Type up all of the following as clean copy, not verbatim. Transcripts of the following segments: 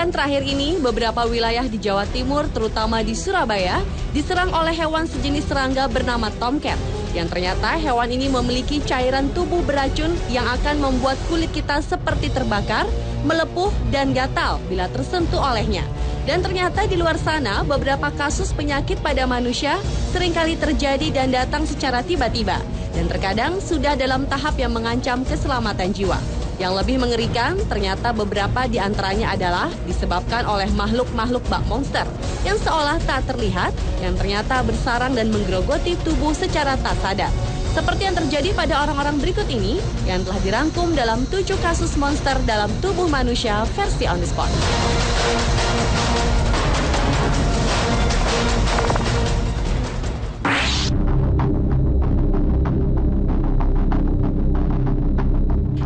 Pekan terakhir ini, beberapa wilayah di Jawa Timur, terutama di Surabaya, diserang oleh hewan sejenis serangga bernama tomcat. Yang ternyata hewan ini memiliki cairan tubuh beracun yang akan membuat kulit kita seperti terbakar, melepuh, dan gatal bila tersentuh olehnya. Dan ternyata di luar sana, beberapa kasus penyakit pada manusia seringkali terjadi dan datang secara tiba-tiba. Dan terkadang sudah dalam tahap yang mengancam keselamatan jiwa. Yang lebih mengerikan, ternyata beberapa di antaranya adalah disebabkan oleh makhluk-makhluk bak monster yang seolah tak terlihat, yang ternyata bersarang dan menggerogoti tubuh secara tak sadar. Seperti yang terjadi pada orang-orang berikut ini, yang telah dirangkum dalam 7 kasus monster dalam tubuh manusia versi On The Spot.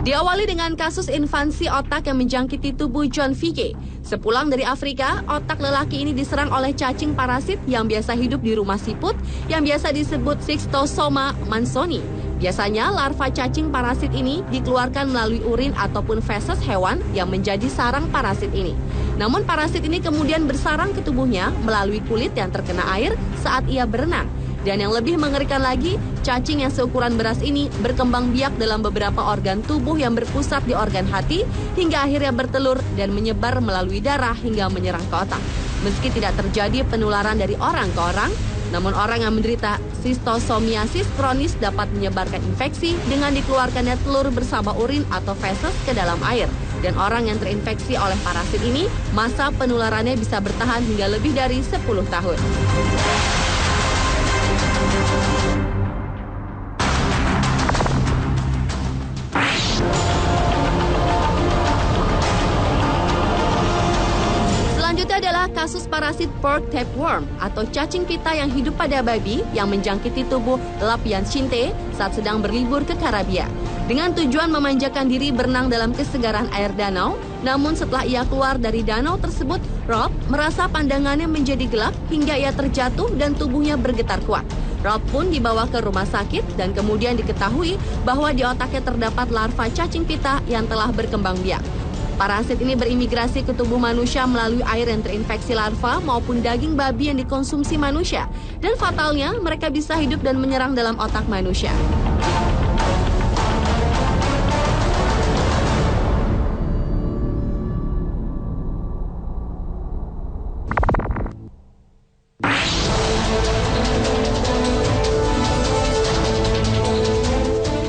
Diawali dengan kasus invasi otak yang menjangkiti tubuh John Vike. Sepulang dari Afrika, otak lelaki ini diserang oleh cacing parasit yang biasa hidup di rumah siput yang biasa disebut Schistosoma mansoni. Biasanya larva cacing parasit ini dikeluarkan melalui urin ataupun feses hewan yang menjadi sarang parasit ini. Namun parasit ini kemudian bersarang ke tubuhnya melalui kulit yang terkena air saat ia berenang. Dan yang lebih mengerikan lagi, cacing yang seukuran beras ini berkembang biak dalam beberapa organ tubuh yang berpusat di organ hati hingga akhirnya bertelur dan menyebar melalui darah hingga menyerang ke otak. Meski tidak terjadi penularan dari orang ke orang, namun orang yang menderita schistosomiasis kronis dapat menyebarkan infeksi dengan dikeluarkannya telur bersama urin atau feses ke dalam air. Dan orang yang terinfeksi oleh parasit ini, masa penularannya bisa bertahan hingga lebih dari 10 tahun. Selanjutnya adalah kasus parasit pork tapeworm atau cacing pita yang hidup pada babi yang menjangkiti tubuh Lapian Shinte saat sedang berlibur ke Karibia. Dengan tujuan memanjakan diri berenang dalam kesegaran air danau, namun setelah ia keluar dari danau tersebut, Rob merasa pandangannya menjadi gelap hingga ia terjatuh dan tubuhnya bergetar kuat. Rob pun dibawa ke rumah sakit dan kemudian diketahui bahwa di otaknya terdapat larva cacing pita yang telah berkembang biak. Parasit ini berimigrasi ke tubuh manusia melalui air yang terinfeksi larva maupun daging babi yang dikonsumsi manusia. Dan fatalnya, mereka bisa hidup dan menyerang dalam otak manusia.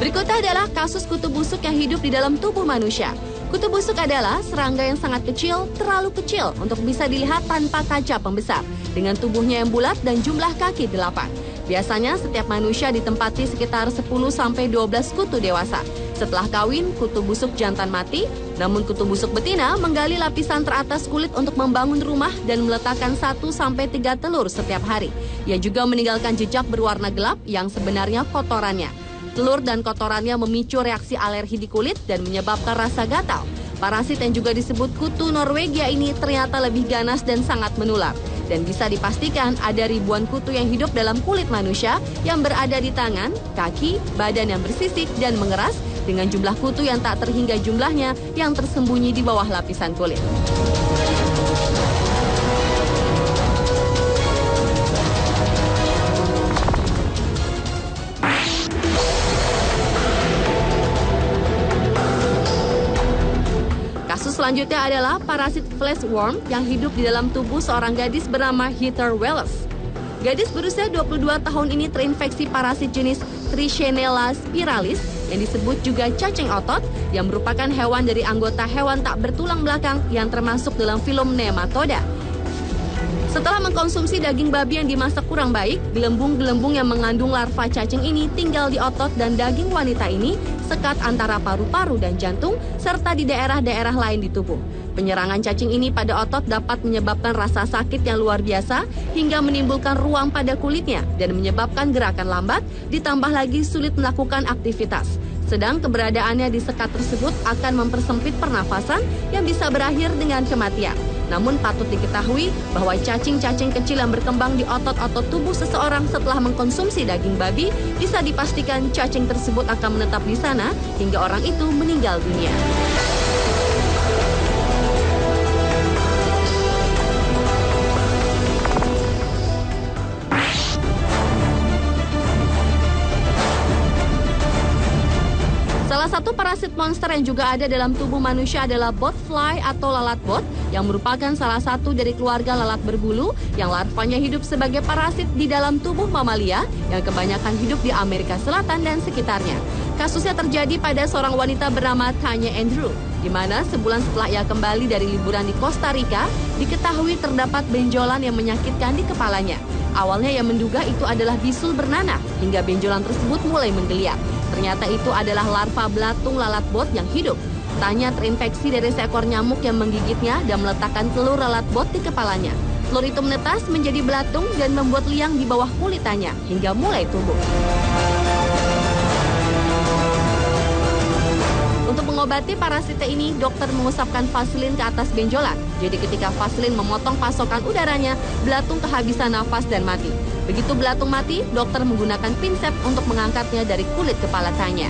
Berikutnya adalah kasus kutu busuk yang hidup di dalam tubuh manusia. Kutu busuk adalah serangga yang sangat kecil, terlalu kecil untuk bisa dilihat tanpa kaca pembesar, dengan tubuhnya yang bulat dan jumlah kaki 8. Biasanya setiap manusia ditempati sekitar 10-12 kutu dewasa. Setelah kawin, kutu busuk jantan mati, namun kutu busuk betina menggali lapisan teratas kulit untuk membangun rumah dan meletakkan 1-3 telur setiap hari. Ia juga meninggalkan jejak berwarna gelap yang sebenarnya kotorannya. Telur dan kotorannya memicu reaksi alergi di kulit dan menyebabkan rasa gatal. Parasit yang juga disebut kutu Norwegia ini ternyata lebih ganas dan sangat menular. Dan bisa dipastikan ada ribuan kutu yang hidup dalam kulit manusia yang berada di tangan, kaki, badan yang bersisik dan mengeras dengan jumlah kutu yang tak terhingga jumlahnya yang tersembunyi di bawah lapisan kulit. Kasus selanjutnya adalah parasit flesh-worm yang hidup di dalam tubuh seorang gadis bernama Heather Wallace. Gadis berusia 22 tahun ini terinfeksi parasit jenis Trichinella spiralis yang disebut juga cacing otot yang merupakan hewan dari anggota hewan tak bertulang belakang yang termasuk dalam film Nematoda. Setelah mengkonsumsi daging babi yang dimasak kurang baik, gelembung-gelembung yang mengandung larva cacing ini tinggal di otot dan daging wanita ini sekat antara paru-paru dan jantung, serta di daerah-daerah lain di tubuh. Penyerangan cacing ini pada otot dapat menyebabkan rasa sakit yang luar biasa hingga menimbulkan ruam pada kulitnya dan menyebabkan gerakan lambat, ditambah lagi sulit melakukan aktivitas. Sedang keberadaannya di sekat tersebut akan mempersempit pernafasan yang bisa berakhir dengan kematian. Namun patut diketahui bahwa cacing-cacing kecil yang berkembang di otot-otot tubuh seseorang setelah mengkonsumsi daging babi bisa dipastikan cacing tersebut akan menetap di sana hingga orang itu meninggal dunia. parasit monster yang juga ada dalam tubuh manusia adalah botfly atau lalat bot yang merupakan salah satu dari keluarga lalat berbulu yang larvanya hidup sebagai parasit di dalam tubuh mamalia yang kebanyakan hidup di Amerika Selatan dan sekitarnya. Kasusnya terjadi pada seorang wanita bernama Tanya Andrew, di mana sebulan setelah ia kembali dari liburan di Costa Rica, diketahui terdapat benjolan yang menyakitkan di kepalanya. Awalnya ia menduga itu adalah bisul bernanah, hingga benjolan tersebut mulai menggeliat. Ternyata itu adalah larva belatung lalat bot yang hidup. Tanya terinfeksi dari seekor nyamuk yang menggigitnya dan meletakkan telur lalat bot di kepalanya. Telur itu menetas menjadi belatung dan membuat liang di bawah kulit Tanya hingga mulai tumbuh. Untuk mengobati parasitnya ini, dokter mengusapkan vaselin ke atas benjolan. Jadi ketika vaselin memotong pasokan udaranya, belatung kehabisan nafas dan mati. Begitu belatung mati, dokter menggunakan pinsep untuk mengangkatnya dari kulit kepala Tanya.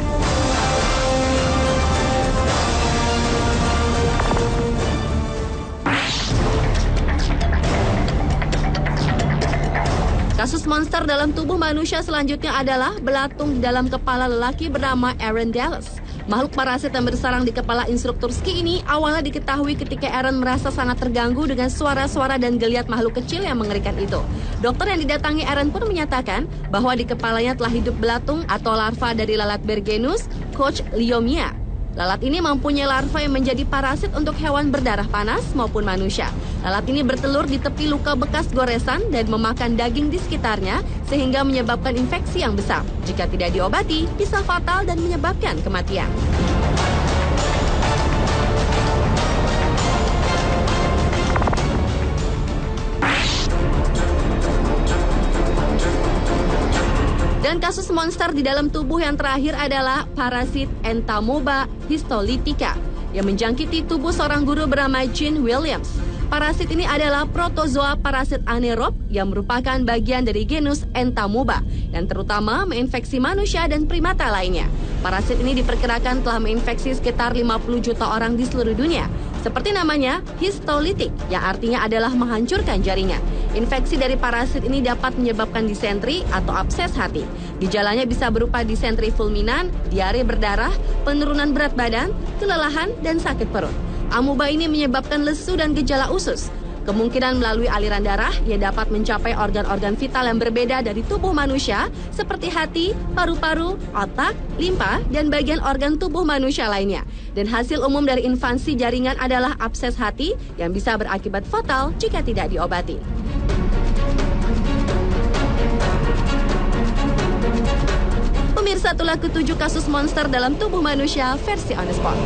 Kasus monster dalam tubuh manusia selanjutnya adalah belatung di dalam kepala lelaki bernama Aaron Dallas. Makhluk parasit yang bersarang di kepala instruktur ski ini awalnya diketahui ketika Aaron merasa sangat terganggu dengan suara-suara dan geliat makhluk kecil yang mengerikan itu. Dokter yang didatangi Aaron pun menyatakan bahwa di kepalanya telah hidup belatung atau larva dari lalat Bergenus Kochliomia. Lalat ini mempunyai larva yang menjadi parasit untuk hewan berdarah panas maupun manusia. Lalat ini bertelur di tepi luka bekas goresan dan memakan daging di sekitarnya sehingga menyebabkan infeksi yang besar. Jika tidak diobati, bisa fatal dan menyebabkan kematian. Dan kasus monster di dalam tubuh yang terakhir adalah parasit Entamoeba histolytica yang menjangkiti tubuh seorang guru bernama Gene Williams. Parasit ini adalah protozoa parasit anaerob yang merupakan bagian dari genus Entamoeba yang terutama menginfeksi manusia dan primata lainnya. Parasit ini diperkirakan telah menginfeksi sekitar 50 juta orang di seluruh dunia. Seperti namanya, histolytic, yang artinya adalah menghancurkan jaringan. Infeksi dari parasit ini dapat menyebabkan disentri atau abses hati. Gejalanya bisa berupa disentri fulminan, diare berdarah, penurunan berat badan, kelelahan, dan sakit perut. Amoeba ini menyebabkan lesu dan gejala usus. Kemungkinan melalui aliran darah yang dapat mencapai organ-organ vital yang berbeda dari tubuh manusia seperti hati, paru-paru, otak, limpa, dan bagian organ tubuh manusia lainnya. Dan hasil umum dari invasi jaringan adalah abses hati yang bisa berakibat fatal jika tidak diobati. Pemirsa, itulah ketujuh kasus monster dalam tubuh manusia versi On The Spot.